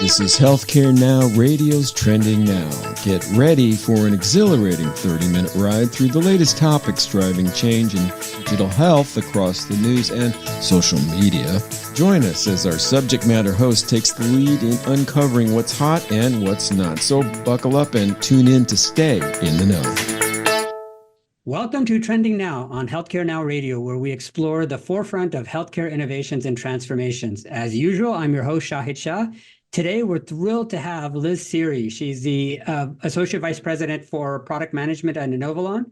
This is Healthcare Now Radio's Trending Now. Get ready for an exhilarating 30-minute ride through the latest topics driving change in digital health across the news and social media. Join us as our subject matter host takes the lead in uncovering what's hot and what's not. So buckle up and tune in to stay in the know. Welcome to Trending Now on Healthcare Now Radio, where we explore the forefront of healthcare innovations and transformations. As usual, I'm your host, Shahid Shah. Today, we're thrilled to have Liz Serie. She's the Associate Vice President for Product Management at Inovalon.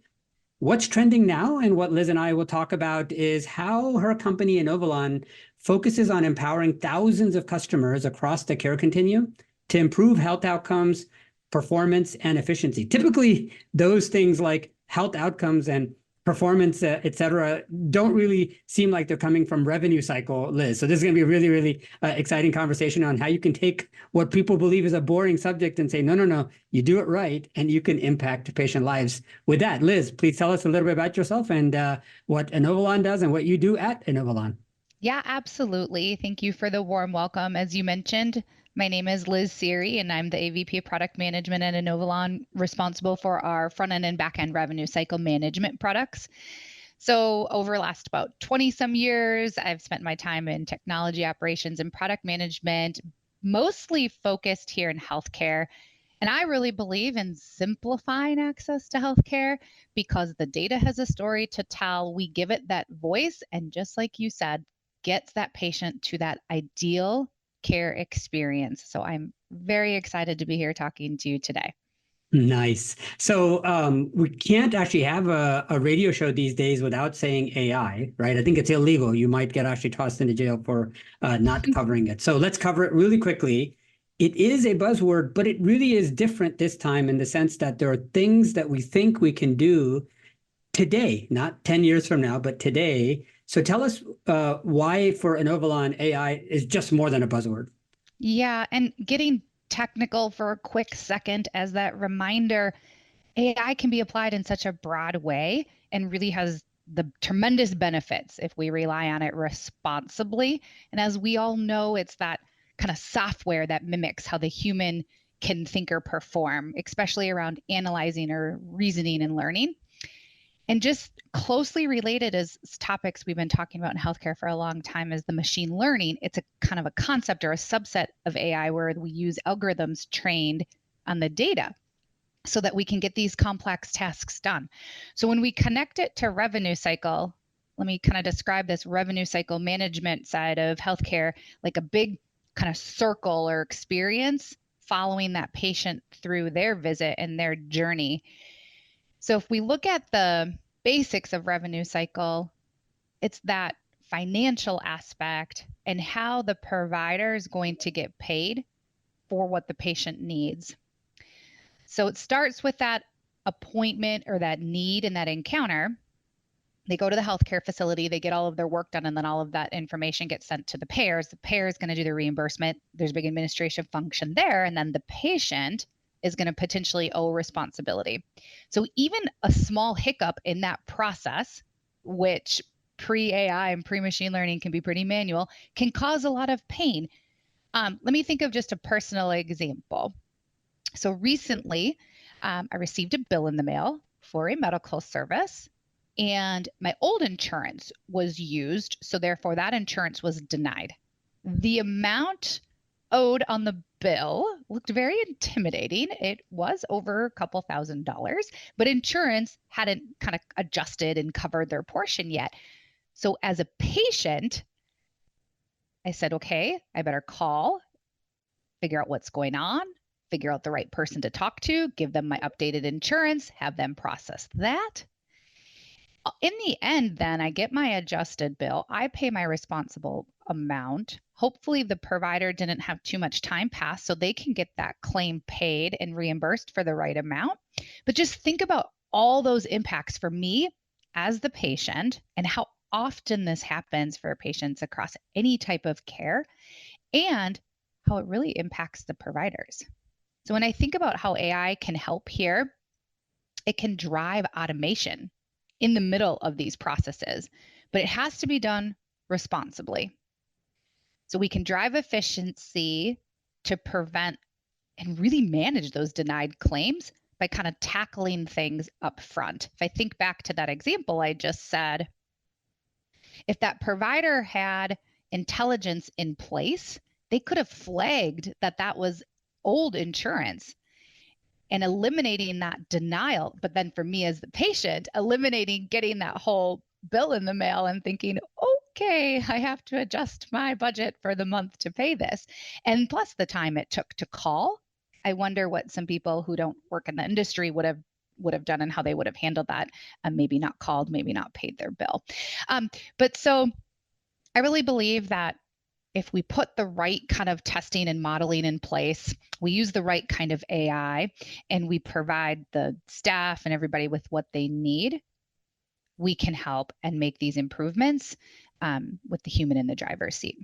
What's trending now, and what Liz and I will talk about, is how her company, Inovalon, focuses on empowering thousands of customers across the care continuum to improve health outcomes, performance, and efficiency. Typically, those things like health outcomes and performance, et cetera, don't really seem like they're coming from revenue cycle, Liz. So this is going to be a really, really exciting conversation on how you can take what people believe is a boring subject and say, no, you do it right, and you can impact patient lives. With that, Liz, please tell us a little bit about yourself and what Inovalon does and what you do at Inovalon. Yeah, absolutely. Thank you for the warm welcome. As you mentioned, my name is Liz Serie, and I'm the AVP of Product Management at Inovalon, responsible for our front-end and back-end revenue cycle management products. So over the last about 20 some years, I've spent my time in technology operations and product management, mostly focused here in healthcare. And I really believe in simplifying access to healthcare because the data has a story to tell. We give it that voice, and just like you said, gets that patient to that ideal care experience. So I'm very excited to be here talking to you today. Nice. So we can't actually have a radio show these days without saying AI, right? I think it's illegal. You might get actually tossed into jail for not covering it. So let's cover it really quickly. It is a buzzword, but it really is different this time in the sense that there are things that we think we can do today, not 10 years from now, but today. So tell us why for Inovalon AI is just more than a buzzword. Yeah, and getting technical for a quick second as that reminder, AI can be applied in such a broad way and really has the tremendous benefits if we rely on it responsibly. And as we all know, it's that kind of software that mimics how the human can think or perform, especially around analyzing or reasoning and learning. And just closely related as topics we've been talking about in healthcare for a long time is the machine learning. It's a kind of a concept or a subset of AI where we use algorithms trained on the data so that we can get these complex tasks done. So when we connect it to revenue cycle, let me kind of describe this revenue cycle management side of healthcare like a big kind of circle or experience following that patient through their visit and their journey. So if we look at the basics of revenue cycle, it's that financial aspect and how the provider is going to get paid for what the patient needs. So it starts with that appointment or that need and that encounter. They go to the healthcare facility, they get all of their work done, and then all of that information gets sent to the payers. The payer is going to do the reimbursement. There's a big administration function there, and then the patient is going to potentially owe responsibility. So even a small hiccup in that process, which pre-AI and pre-machine learning can be pretty manual, can cause a lot of pain. Let me think of just a personal example. So recently, I received a bill in the mail for a medical service, and my old insurance was used, so therefore that insurance was denied. The amount owed on the bill looked very intimidating. It was over a couple $1,000s, but insurance hadn't kind of adjusted and covered their portion yet. So as a patient, I said, okay, I better call, figure out what's going on, figure out the right person to talk to, give them my updated insurance, have them process that. In the end, then I get my adjusted bill. I pay my responsible amount. Hopefully the provider didn't have too much time pass so they can get that claim paid and reimbursed for the right amount. But just think about all those impacts for me as the patient and how often this happens for patients across any type of care and how it really impacts the providers. So when I think about how AI can help here, it can drive automation in the middle of these processes, but it has to be done responsibly. So we can drive efficiency to prevent and really manage those denied claims by kind of tackling things up front. If I think back to that example I just said, if that provider had intelligence in place, they could have flagged that that was old insurance and eliminating that denial. But then for me as the patient, eliminating getting that whole bill in the mail and thinking, okay, I have to adjust my budget for the month to pay this. And plus the time it took to call. I wonder what some people who don't work in the industry would have done and how they would have handled that. Maybe not called, maybe not paid their bill. But so I really believe that if we put the right kind of testing and modeling in place, we use the right kind of AI, and we provide the staff and everybody with what they need, we can help and make these improvements with the human in the driver's seat.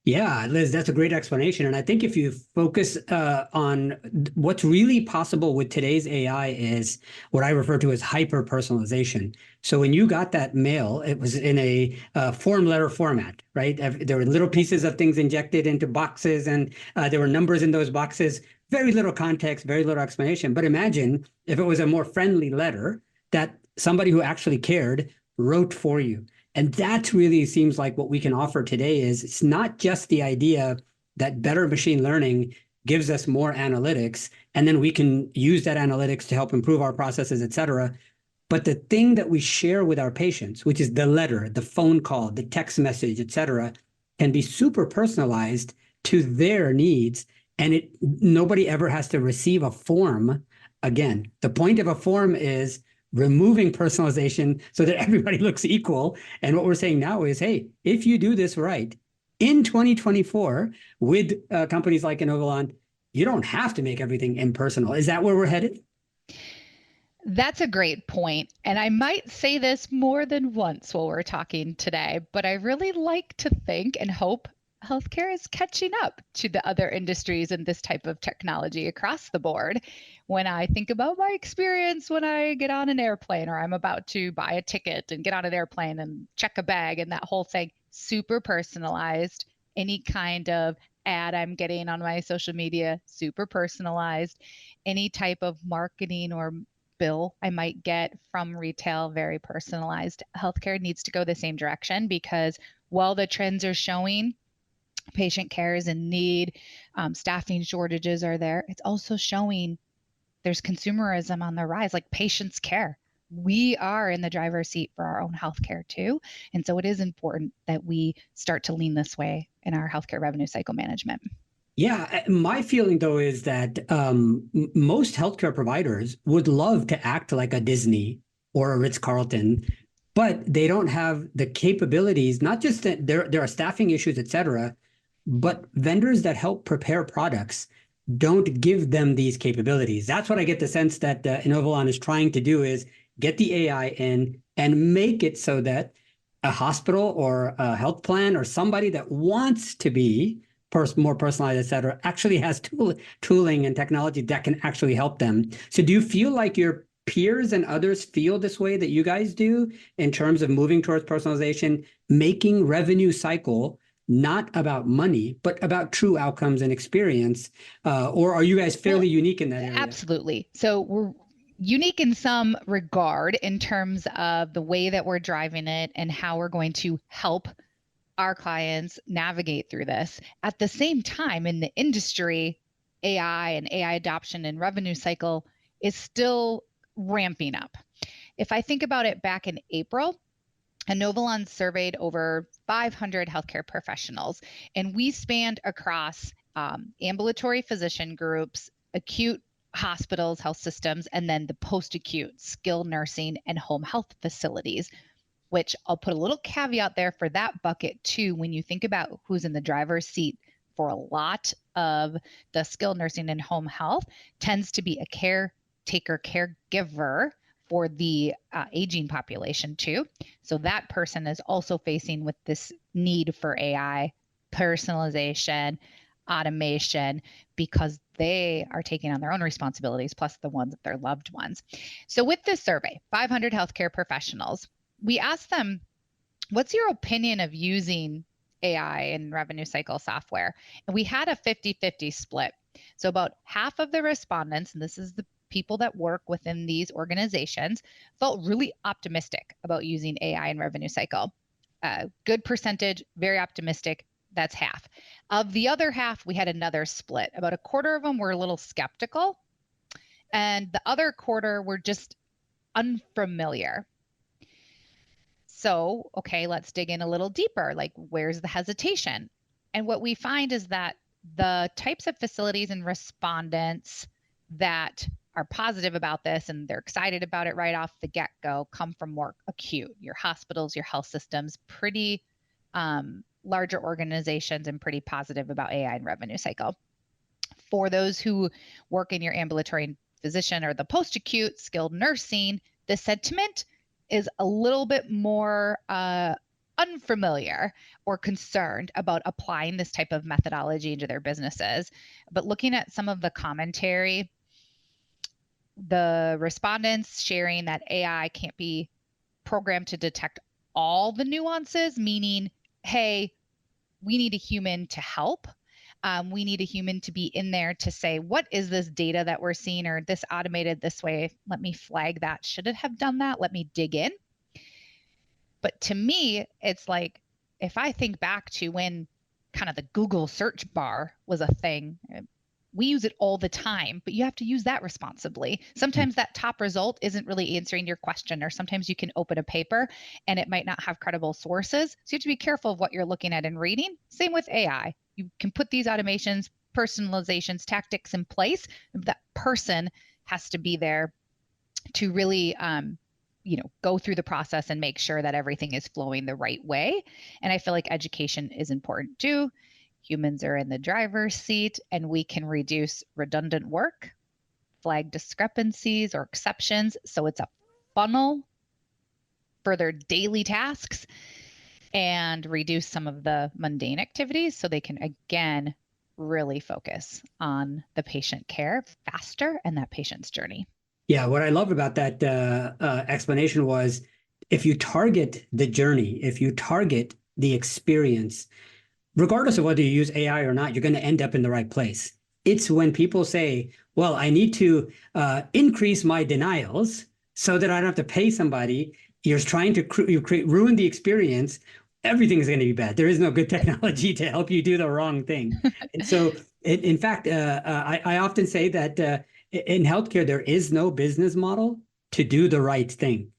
Yeah, Liz, that's a great explanation. And I think if you focus on what's really possible with today's AI is what I refer to as hyper-personalization. So when you got that mail, it was in a form letter format, right? There were little pieces of things injected into boxes, and there were numbers in those boxes, very little context, very little explanation. But imagine if it was a more friendly letter that somebody who actually cared wrote for you. And that really seems like what we can offer today is it's not just the idea that better machine learning gives us more analytics, and then we can use that analytics to help improve our processes, et cetera. But the thing that we share with our patients, which is the letter, the phone call, the text message, et cetera, can be super personalized to their needs. And nobody ever has to receive a form again. The point of a form is removing personalization so that everybody looks equal. And what we're saying now is, hey, if you do this right, in 2024, with companies like Inovalon, you don't have to make everything impersonal. Is that where we're headed? That's a great point. And I might say this more than once while we're talking today, but I really like to think and hope healthcare is catching up to the other industries in this type of technology across the board. When I think about my experience when I get on an airplane, or I'm about to buy a ticket and get on an airplane and check a bag and that whole thing, super personalized. Any kind of ad I'm getting on my social media, super personalized. Any type of marketing or bill I might get from retail, very personalized. Healthcare needs to go the same direction, because while the trends are showing patient care is in need, staffing shortages are there, it's also showing there's consumerism on the rise, like patients care. We are in the driver's seat for our own healthcare too. And so it is important that we start to lean this way in our healthcare revenue cycle management. Yeah, my feeling though is that most healthcare providers would love to act like a Disney or a Ritz-Carlton, but they don't have the capabilities, not just that there are staffing issues, et cetera, but vendors that help prepare products don't give them these capabilities. That's what I get the sense that Inovalon is trying to do, is get the AI in and make it so that a hospital or a health plan or somebody that wants to be more personalized, et cetera, actually has tooling and technology that can actually help them. So do you feel like your peers and others feel this way that you guys do in terms of moving towards personalization, making revenue cycle not about money, but about true outcomes and experience? Or are you guys fairly unique in that area? Absolutely. So we're unique in some regard in terms of the way that we're driving it and how we're going to help our clients navigate through this. At the same time, in the industry, AI and AI adoption and revenue cycle is still ramping up. If I think about it, back in April, Inovalon surveyed over 500 healthcare professionals, and we spanned across ambulatory physician groups, acute hospitals, health systems, and then the post-acute skilled nursing and home health facilities, which I'll put a little caveat there for that bucket too. When you think about who's in the driver's seat for a lot of the skilled nursing and home health, tends to be a caretaker, caregiver for the aging population too. So that person is also facing with this need for AI, personalization, automation, because they are taking on their own responsibilities, plus the ones of their loved ones. So with this survey, 500 healthcare professionals, we asked them, what's your opinion of using AI and revenue cycle software. And we had a 50-50 split. So about half of the respondents, and this is the people that work within these organizations, felt really optimistic about using AI and revenue cycle. Good percentage, very optimistic. That's half. Of the other half, we had another split. About a quarter of them were a little skeptical, and the other quarter were just unfamiliar. So, okay, let's dig in a little deeper. Like, where's the hesitation? And what we find is that the types of facilities and respondents that are positive about this and they're excited about it right off the get-go come from more acute, your hospitals, your health systems, pretty larger organizations, and pretty positive about AI and revenue cycle. For those who work in your ambulatory physician or the post-acute skilled nursing, the sentiment is a little bit more unfamiliar or concerned about applying this type of methodology into their businesses. But looking at some of the commentary, the respondents sharing that AI can't be programmed to detect all the nuances, meaning, hey, we need a human to help. We need a human to be in there to say, what is this data that we're seeing, or this automated this way? Let me flag that. Should it have done that? Let me dig in. But to me, it's like, if I think back to when kind of the Google search bar was a thing, we use it all the time, but you have to use that responsibly. Sometimes that top result isn't really answering your question, or sometimes you can open a paper and it might not have credible sources. So you have to be careful of what you're looking at and reading. Same with AI. You can put these automations, personalizations, tactics in place. That person has to be there to really go through the process and make sure that everything is flowing the right way. And I feel like education is important too. Humans are in the driver's seat, and we can reduce redundant work, flag discrepancies or exceptions. So it's a funnel for their daily tasks, and reduce some of the mundane activities so they can, again, really focus on the patient care faster and that patient's journey. Yeah, what I loved about that explanation was, if you target the journey, if you target the experience, regardless of whether you use AI or not, you're going to end up in the right place. It's when people say, well, I need to increase my denials so that I don't have to pay somebody. You're trying to ruin the experience. Everything is going to be bad. There is no good technology to help you do the wrong thing. And so, in fact, I often say that in healthcare, there is no business model to do the right thing.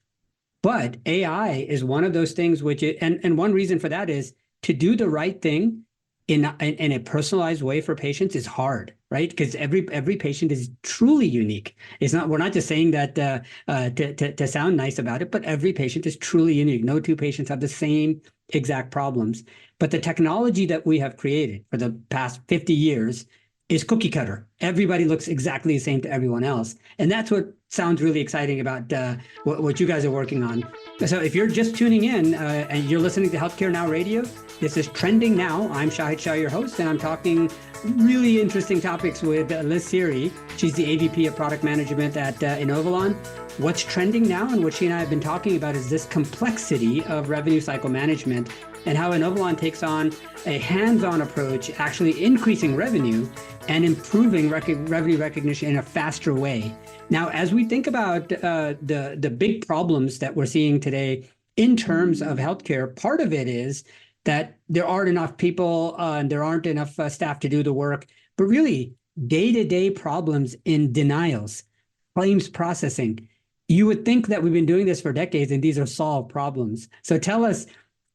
But AI is one of those things and one reason for that is, to do the right thing in a personalized way for patients is hard, right? Because every patient is truly unique. We're not just saying that to sound nice about it, but every patient is truly unique. No two patients have the same exact problems. But the technology that we have created for the past 50 years is cookie cutter. Everybody looks exactly the same to everyone else. And that's what sounds really exciting about what you guys are working on. So if you're just tuning in and you're listening to Healthcare Now Radio, this is Trending Now. I'm Shahid Shah, your host, and I'm talking really interesting topics with Liz Serie. She's the AVP of Product Management at Inovalon. What's trending now, and what she and I have been talking about, is this complexity of revenue cycle management and how Inovalon takes on a hands-on approach, actually increasing revenue and improving revenue recognition in a faster way. Now, as we think about the big problems that we're seeing today in terms of healthcare, part of it is that there aren't enough people and there aren't enough staff to do the work, but really day-to-day problems in denials, claims processing. You would think that we've been doing this for decades and these are solved problems. So tell us,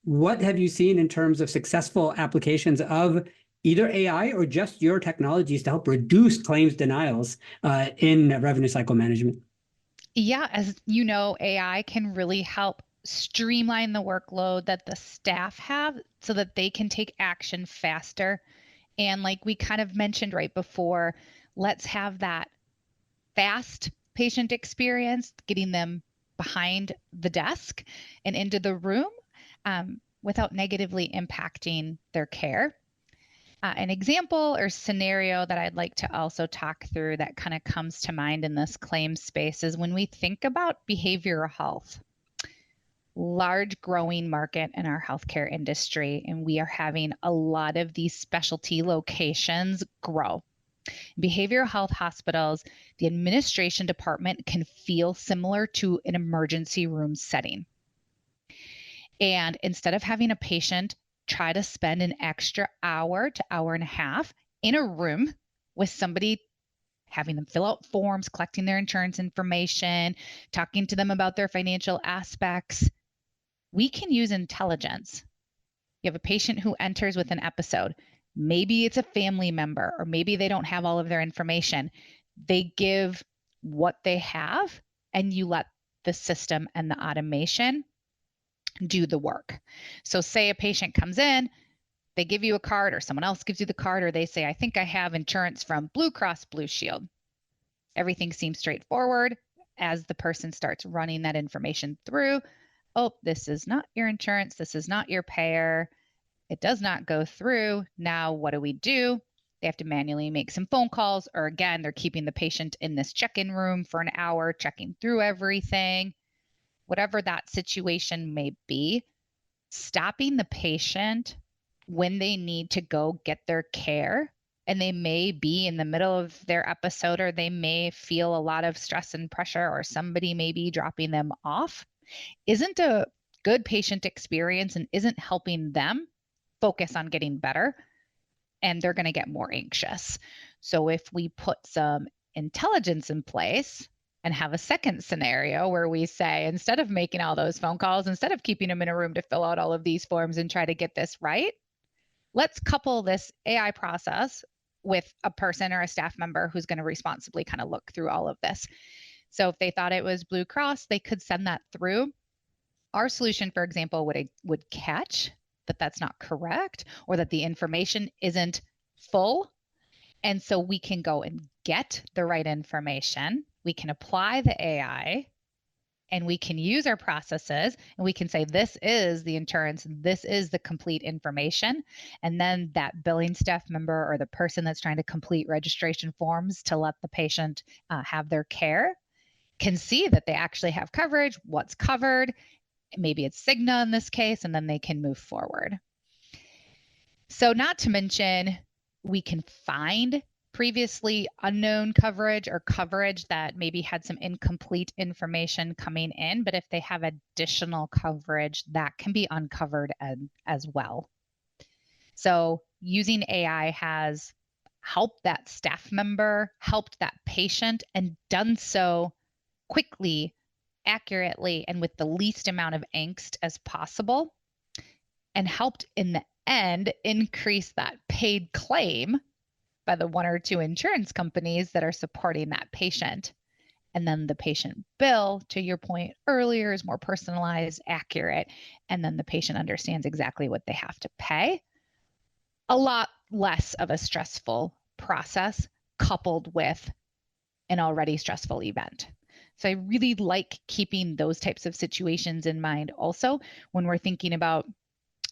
what have you seen in terms of successful applications of either AI or just your technologies to help reduce claims denials in revenue cycle management? Yeah, as you know, AI can really help streamline the workload that the staff have so that they can take action faster. And like we kind of mentioned right before, let's have that fast patient experience, getting them behind the desk and into the room without negatively impacting their care. An example or scenario that I'd like to also talk through that kind of comes to mind in this claim space is when we think about behavioral health. large growing market in our healthcare industry, and we are having a lot of these specialty locations grow. Behavioral health hospitals, the administration department can feel similar to an emergency room setting. And instead of having a patient try to spend an extra hour to hour and a half in a room with somebody, having them fill out forms, collecting their insurance information, talking to them about their financial aspects, we can use intelligence. You have a patient who enters with an episode. Maybe it's a family member, or maybe they don't have all of their information. They give what they have, and you let the system and the automation do the work. So say a patient comes in, they give you a card, or someone else gives you the card, or they say, I think I have insurance from Blue Cross Blue Shield. Everything seems straightforward. As the person starts running that information through, oh, this is not your insurance, this is not your payer, it does not go through. Now what do? They have to manually make some phone calls, or again, they're keeping the patient in this check-in room for an hour, checking through everything. Whatever that situation may be, stopping the patient when they need to go get their care, and they may be in the middle of their episode, or they may feel a lot of stress and pressure, or somebody may be dropping them off, isn't a good patient experience and isn't helping them focus on getting better, and they're going to get more anxious. So if we put some intelligence in place and have a second scenario where we say, instead of making all those phone calls, instead of keeping them in a room to fill out all of these forms and try to get this right, let's couple this AI process with a person or a staff member who's going to responsibly kind of look through all of this. So if they thought it was Blue Cross, they could send that through. Our solution, for example, would catch that that's not correct, or that the information isn't full. And so we can go and get the right information. We can apply the AI, and we can use our processes, and we can say, this is the insurance, this is the complete information. And then that billing staff member, or the person that's trying to complete registration forms to let the patient have their care, can see that they actually have coverage, what's covered. Maybe it's Cigna in this case, and then they can move forward. So not to mention, we can find previously unknown coverage, or coverage that maybe had some incomplete information coming in, but if they have additional coverage, that can be uncovered as well. So using AI has helped that staff member, helped that patient, and done so quickly, accurately, and with the least amount of angst as possible, and helped in the end increase that paid claim by the one or two insurance companies that are supporting that patient. And then the patient bill, to your point earlier, is more personalized, accurate, and then the patient understands exactly what they have to pay. A lot less of a stressful process coupled with an already stressful event. So I really like keeping those types of situations in mind also when we're thinking about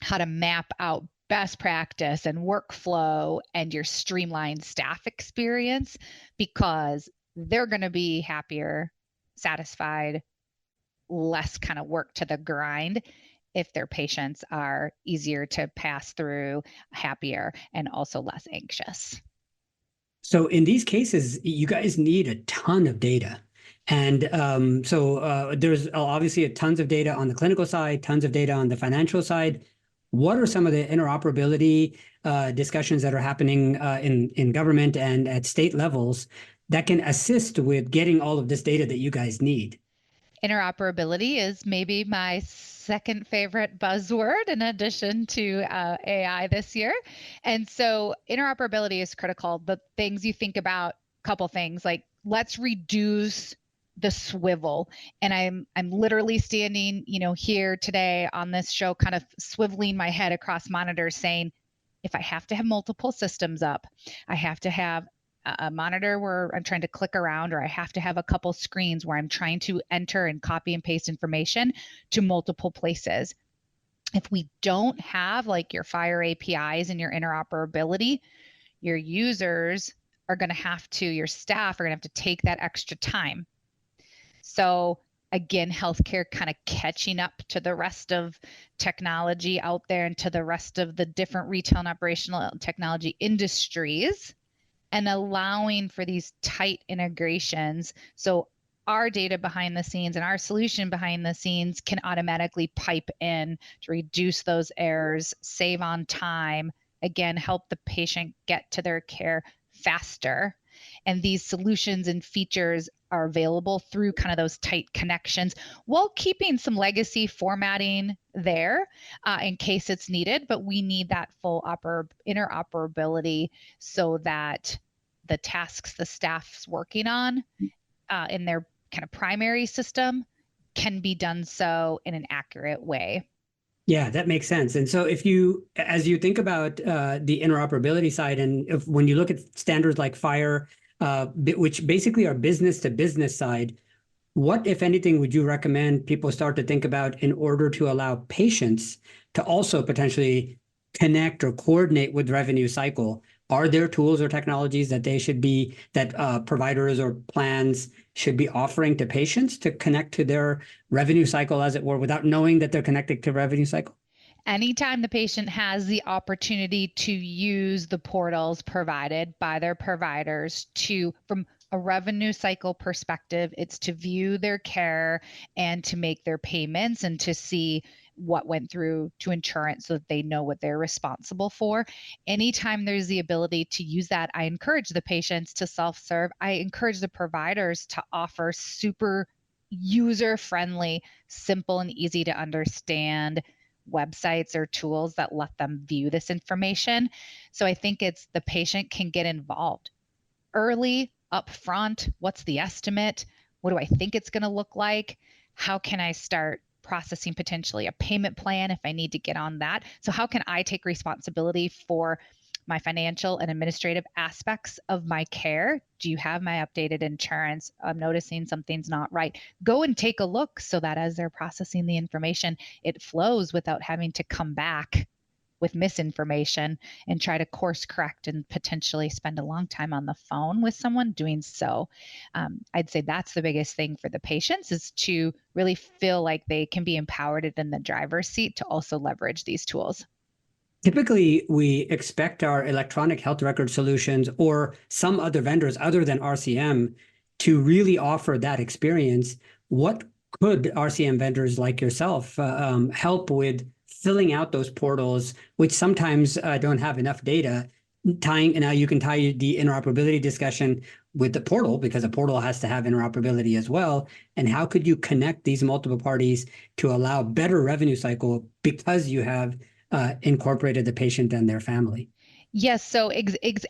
how to map out best practice and workflow and your streamlined staff experience, because they're going to be happier, satisfied, less kind of work to the grind if their patients are easier to pass through, happier, and also less anxious. So in these cases, you guys need a ton of data. And so there's obviously tons of data on the clinical side, tons of data on the financial side. What are some of the interoperability discussions that are happening in government and at state levels that can assist with getting all of this data that you guys need? Interoperability is maybe my second favorite buzzword in addition to AI this year. And so interoperability is critical. The things you think about, a couple things like, let's reduce the swivel. And I'm literally standing, here today on this show, kind of swiveling my head across monitors saying, if I have to have multiple systems up, I have to have a monitor where I'm trying to click around, or I have to have a couple screens where I'm trying to enter and copy and paste information to multiple places. If we don't have like your Fire APIs and your interoperability, your users are going to have to, your staff are going to have to take that extra time. So again, healthcare kind of catching up to the rest of technology out there and to the rest of the different retail and operational technology industries, and allowing for these tight integrations. So our data behind the scenes and our solution behind the scenes can automatically pipe in to reduce those errors, save on time, again, help the patient get to their care faster. And these solutions and features are available through kind of those tight connections while keeping some legacy formatting there in case it's needed. But we need that full interoperability so that the tasks the staff's working on in their kind of primary system can be done so in an accurate way. Yeah, that makes sense. And so as you think about the interoperability side, and when you look at standards like FHIR, which basically are business to business side, what, if anything, would you recommend people start to think about in order to allow patients to also potentially connect or coordinate with revenue cycle? Are there tools or technologies that providers or plans should be offering to patients to connect to their revenue cycle, as it were, without knowing that they're connected to revenue cycle? Anytime the patient has the opportunity to use the portals provided by their providers from a revenue cycle perspective, it's to view their care and to make their payments and to see what went through to insurance so that they know what they're responsible for. Anytime there's the ability to use that, I encourage the patients to self-serve. I encourage the providers to offer super user-friendly, simple and easy to understand websites or tools that let them view this information. So I think it's the patient can get involved early, upfront. What's the estimate? What do I think it's going to look like? How can I start processing potentially a payment plan if I need to get on that? So how can I take responsibility for my financial and administrative aspects of my care? Do you have my updated insurance? I'm noticing something's not right. Go and take a look so that as they're processing the information, it flows without having to come back with misinformation and try to course correct and potentially spend a long time on the phone with someone doing so. I'd say that's the biggest thing for the patients, is to really feel like they can be empowered and in the driver's seat to also leverage these tools. Typically, we expect our electronic health record solutions or some other vendors other than RCM to really offer that experience. What could RCM vendors like yourself help with filling out those portals, which sometimes don't have enough data? And now you can tie the interoperability discussion with the portal, because a portal has to have interoperability as well. And how could you connect these multiple parties to allow better revenue cycle because you have incorporated the patient and their family? Yes. So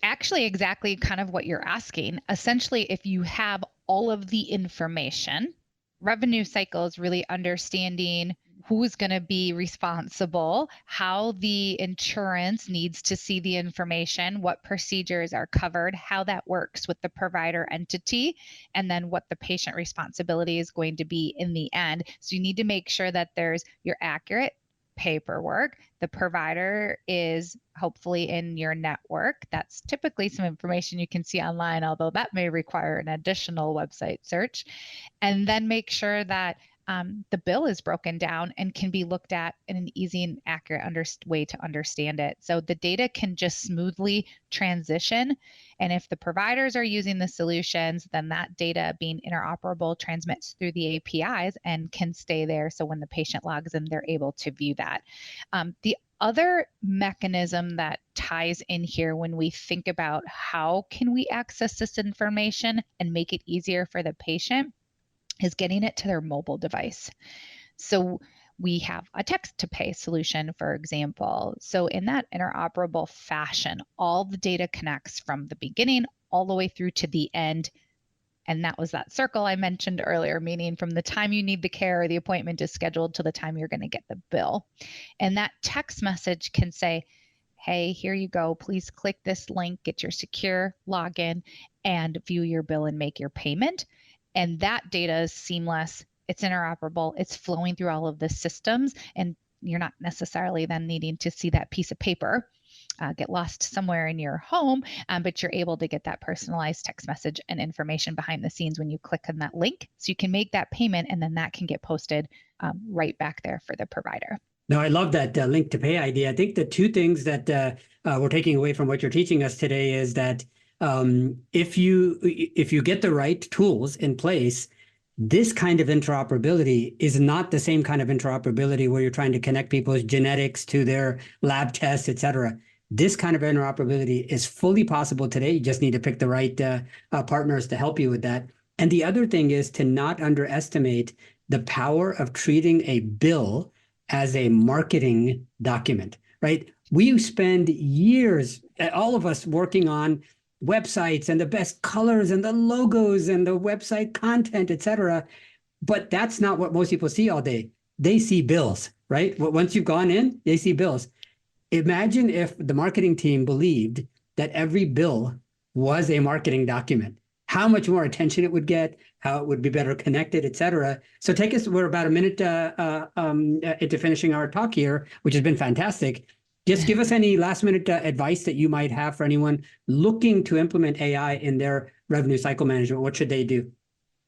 actually exactly kind of what you're asking. Essentially, if you have all of the information, revenue cycle is really understanding who's going to be responsible, how the insurance needs to see the information, what procedures are covered, how that works with the provider entity, and then what the patient responsibility is going to be in the end. So you need to make sure that there's your accurate paperwork. The provider is hopefully in your network. That's typically some information you can see online, although that may require an additional website search. And then make sure that the bill is broken down and can be looked at in an easy and accurate way to understand it. So the data can just smoothly transition. And if the providers are using the solutions, then that data being interoperable transmits through the APIs and can stay there. So when the patient logs in, they're able to view that. The other mechanism that ties in here when we think about how can we access this information and make it easier for the patient is getting it to their mobile device. So we have a text to pay solution, for example. So in that interoperable fashion, all the data connects from the beginning all the way through to the end. And that was that circle I mentioned earlier, meaning from the time you need the care or the appointment is scheduled to the time you're going to get the bill. And that text message can say, hey, here you go. Please click this link, get your secure login, and view your bill and make your payment. And that data is seamless. It's interoperable. It's flowing through all of the systems, and you're not necessarily then needing to see that piece of paper get lost somewhere in your home, but you're able to get that personalized text message and information behind the scenes when you click on that link. So you can make that payment, and then that can get posted right back there for the provider. No, I love that link to pay idea. I think the two things that we're taking away from what you're teaching us today is that if you get the right tools in place, this kind of interoperability is not the same kind of interoperability where you're trying to connect people's genetics to their lab tests, et cetera. This kind of interoperability is fully possible today. You just need to pick the right partners to help you with that. And the other thing is to not underestimate the power of treating a bill as a marketing document, right? We spend years, all of us, working on websites and the best colors and the logos and the website content, et cetera. But that's not what most people see all day. They see bills, right? Once you've gone in, they see bills. Imagine if the marketing team believed that every bill was a marketing document, how much more attention it would get, how it would be better connected, et cetera. So take us, we're about a minute into finishing our talk here, which has been fantastic. Just give us any last minute advice that you might have for anyone looking to implement AI in their revenue cycle management. What should they do?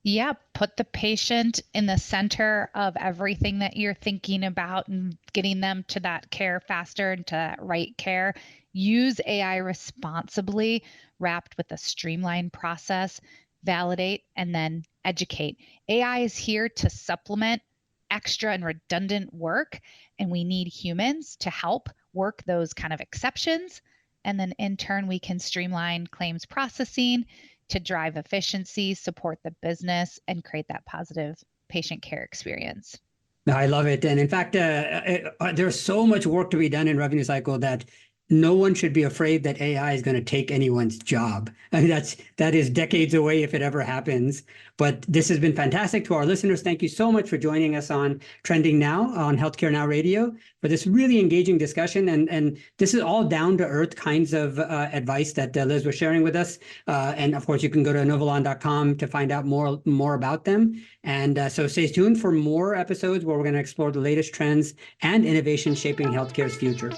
Yeah, put the patient in the center of everything that you're thinking about and getting them to that care faster and to that right care. Use AI responsibly, wrapped with a streamlined process, validate, and then educate. AI is here to supplement extra and redundant work, and we need humans to help work those kind of exceptions. And then in turn, we can streamline claims processing to drive efficiency, support the business, and create that positive patient care experience. I love it. And in fact, there's so much work to be done in revenue cycle that no one should be afraid that AI is going to take anyone's job. I mean, that is decades away if it ever happens. But this has been fantastic. To our listeners, thank you so much for joining us on Trending Now on Healthcare Now Radio for this really engaging discussion. And this is all down-to-earth kinds of advice that Liz was sharing with us. And of course, you can go to Inovalon.com to find out more about them. And so stay tuned for more episodes where we're going to explore the latest trends and innovation shaping healthcare's future.